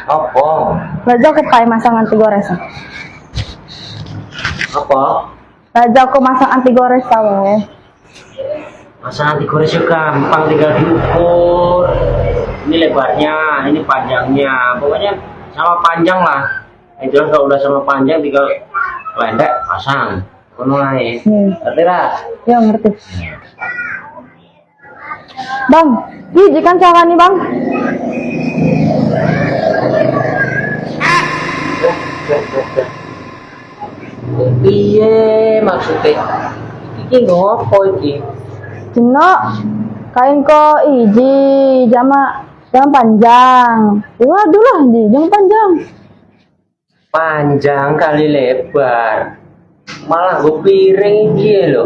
Apa? Raja aku pakai masang anti gores. Apa? Raja aku masang anti gores tahu. Masa nanti gores juga gampang, tinggal diukur. Ini lebarnya, ini panjangnya. Pokoknya sama panjang lah. Itu kalau udah sama panjang tinggal pendek pasang. Kono ae. Ngerti lah? Ya ngerti. Bang, hiji kan cara nih bang. Piye maksudnya? Iki ngopo iki? Cino, kain ko hiji jama panjang. Waduh lah hiji jam panjang. Panjang kali lebar. Malah gue piring iki lho.